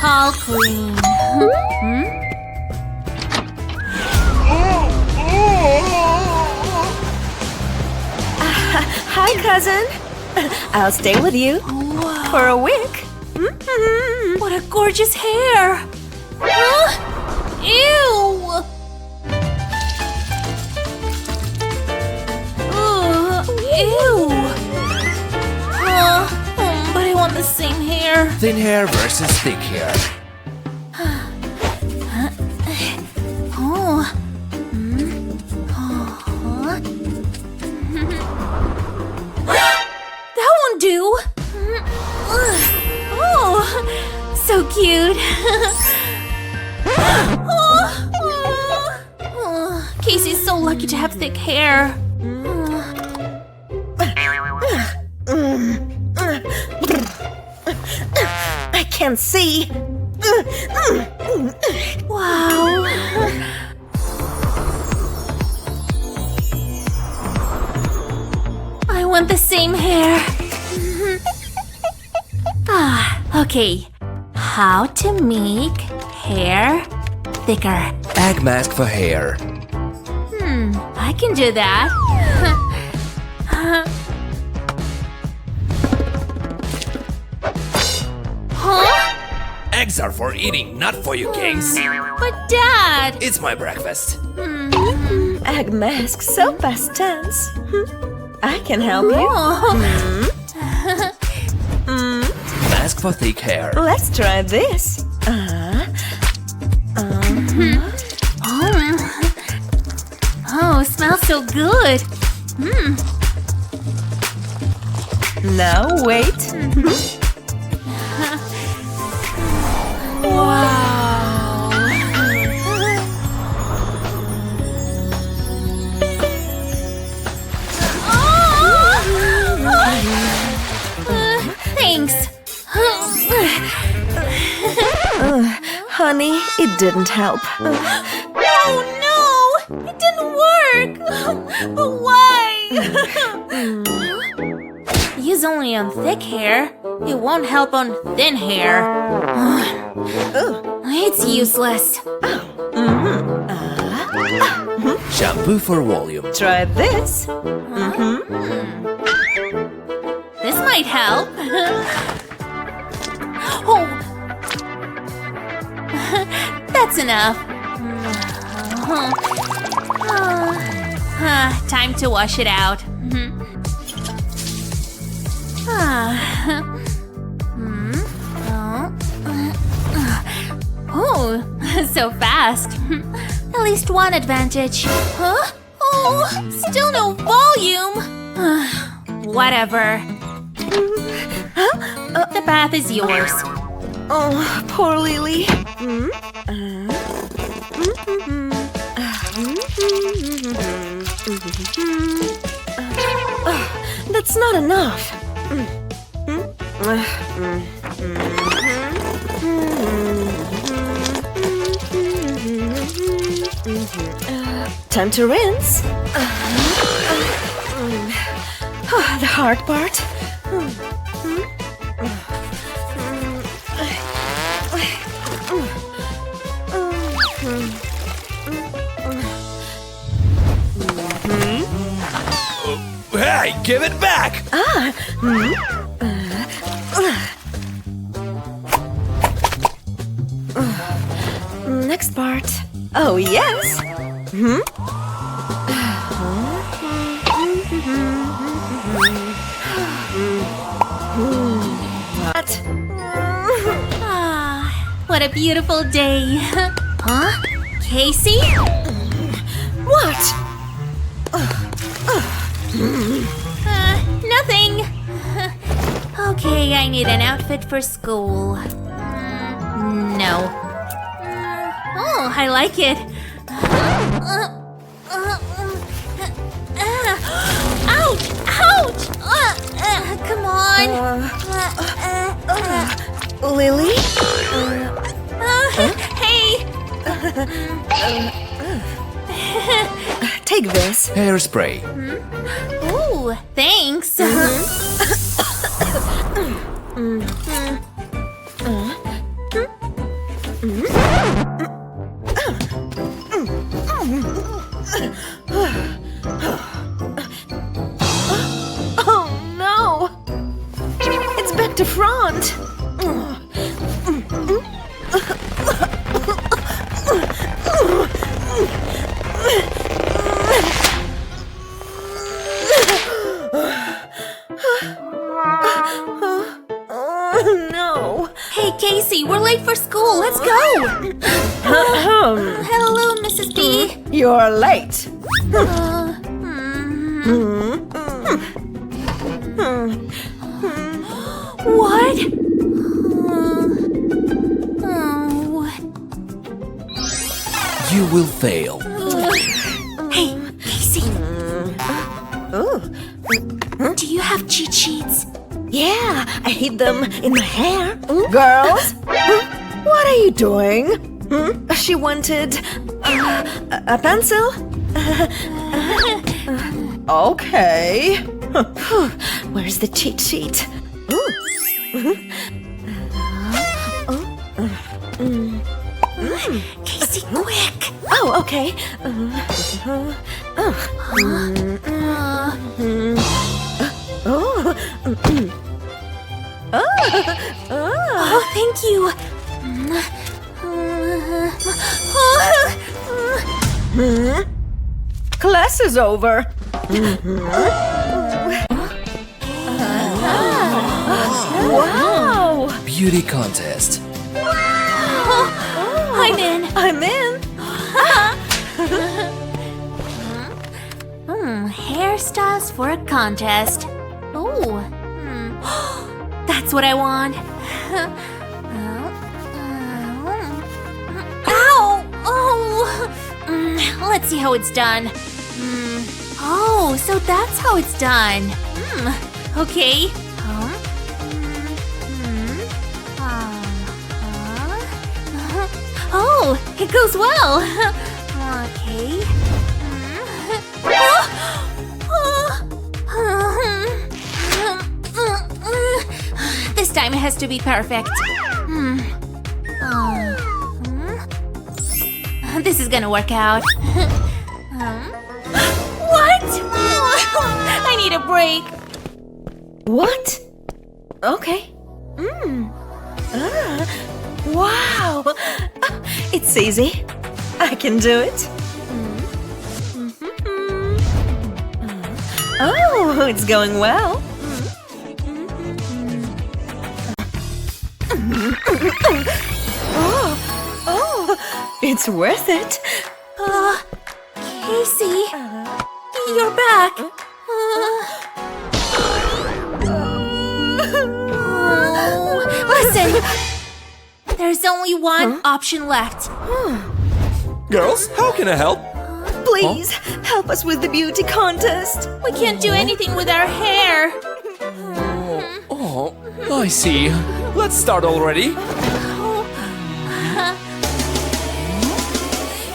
All clean. Hi, cousin. I'll stay with you for a week. What a gorgeous hair! Huh? Ew! Ew! But I want the same hair. Thin hair versus thick hair. Oh. That won't do. Oh, so cute. Casey's so lucky to have thick hair. I can't see. Wow. I want the same hair. Okay. How to make hair thicker. Egg mask for hair. I can do that. Huh? Eggs are for eating, not for you gays. But Dad! It's my breakfast. Egg mask so past tense. I can help you. Mask for thick hair. Let's try this. Oh, smells so good. Now wait. Wow. Thanks. Honey, it didn't help. Oh no! It didn't work! But why? Use only on thick hair. It won't help on thin hair. It's useless. Shampoo for volume. Try this. This might help. Oh! That's enough. Time to wash it out. Oh, so fast. At least one advantage. Huh? Oh, still no volume. Whatever. The bath is yours. Oh, poor Lily. That's not enough. Time to rinse. The hard part. Hey, give it back! Next part. Oh, yes. What? What a beautiful day. Huh? Casey? What? Nothing. Okay, I need an outfit for school. No. Oh, I like it. Ouch! Ouch! Come on. Lily? Hey! Take this. Hairspray. Ooh, thanks. back to front. No. Hey, Casey, we're late for school. Let's go. Hello, Mrs. B. You're late. What? You will fail. Hey, Casey. Do you have cheat sheets? Yeah, I hid them in my hair. Girls, what are you doing? She wanted a pencil. Okay. Where's the cheat sheet? Casey, quick. Oh, okay. Oh, thank you. Class is over. Wow! Beauty contest. I'm in. I'm in. Hairstyles for a contest. Oh, that's what I want. Ow! Oh! Let's see how it's done. Oh, so that's how it's done. Okay. Oh, it goes well. Okay. This time it has to be perfect. This is gonna work out. What? I need a break. What? Okay. Wow! It's easy. I can do it. Oh, it's going well. Oh, it's worth it. Casey, you're back. Listen, there's only one option left. Girls, how can I help? Please help us with the beauty contest. We can't do anything with our hair. Oh, I see. Let's start already.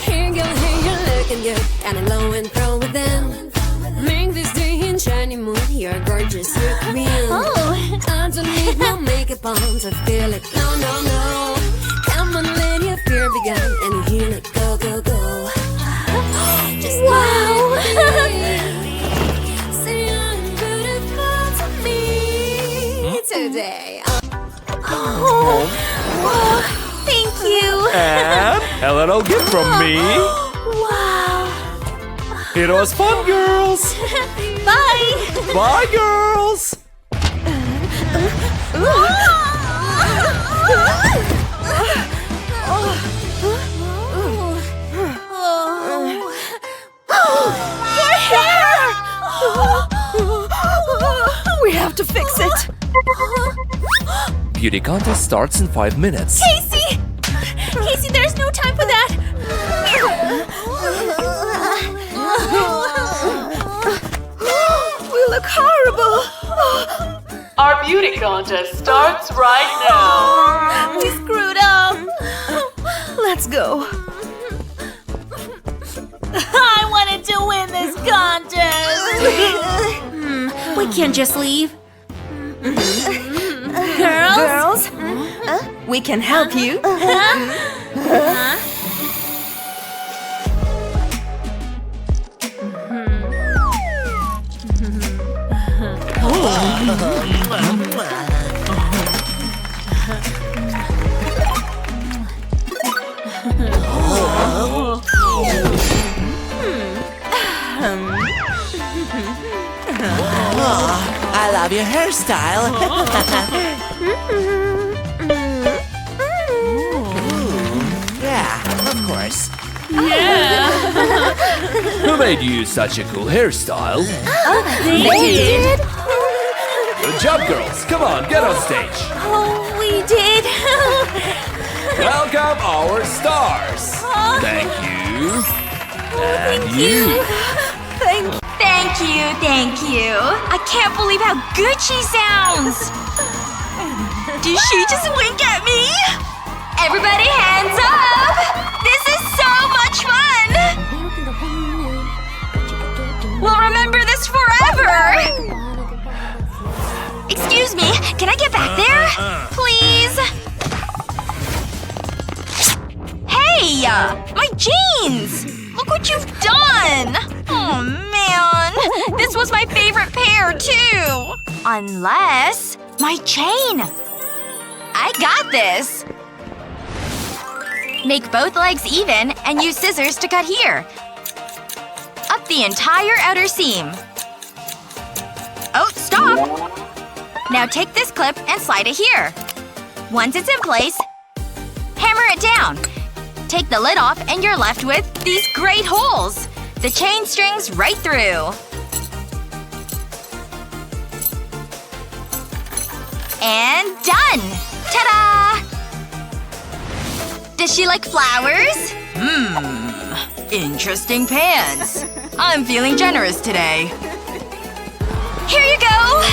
Here you looking good, kinda low and pro with them. Make this day in shiny mood, you're gorgeous, you're real. Oh, I don't need no makeup on to feel it, no, no, no. Come on, let your fear begin, and you let go, go, go. Just wow. say I'm beautiful to me today. Oh, thank you. And a little gift from me. Wow. It was fun, girls. Bye. Bye, girls. Your hair. We have to fix it. Beauty contest starts in 5 minutes. Casey! Casey, there's no time for that! We look horrible. Our beauty contest starts right now. We screwed up! Let's go. I wanted to win this contest! We can't just leave. Girls? We can help you. I love your hairstyle. Yeah, of course. Who made you such a cool hairstyle? They did. Good job, girls. Come on, get on stage. Oh, we did. Welcome our stars. Thank you. And you. Thank you. I can't believe how good she sounds. Did she just wink at me? Everybody hands up! This is so much fun! We'll remember this forever! Excuse me, can I get back there? Please? Hey! My jeans! Look what you've done! Oh man. This was my favorite pair, too! Unless… my chain! I got this! Make both legs even and use scissors to cut here. Up the entire outer seam. Oh, stop! Now take this clip and slide it here. Once it's in place, hammer it down. Take the lid off and you're left with these great holes. The chain strings right through. And done! Ta-da! Does she like flowers? Interesting pants. I'm feeling generous today. Here you go!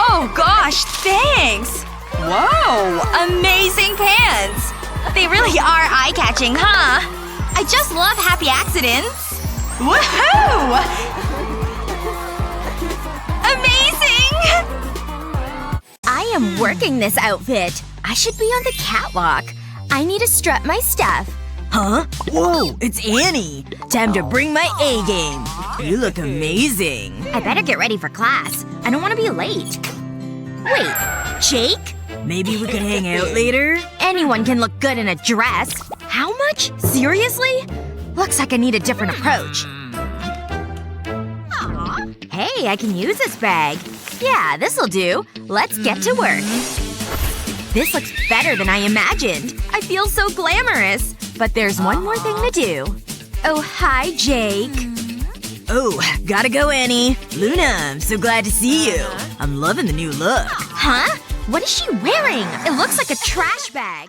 Oh gosh, thanks! Whoa! Amazing pants! They really are eye-catching, huh? I just love happy accidents. Woohoo! Amazing! I am working this outfit. I should be on the catwalk. I need to strut my stuff. Huh? Whoa, it's Annie! Time to bring my A-game. You look amazing. I better get ready for class. I don't want to be late. Wait, Jake? Maybe we could hang out later? Anyone can look good in a dress. How much? Seriously? Looks like I need a different approach. Hey, I can use this bag. Yeah, this'll do. Let's get to work. This looks better than I imagined. I feel so glamorous. But there's one more thing to do. Oh, hi, Jake. Oh, gotta go, Annie. Luna, I'm so glad to see you. I'm loving the new look. Huh? What is she wearing? It looks like a trash bag.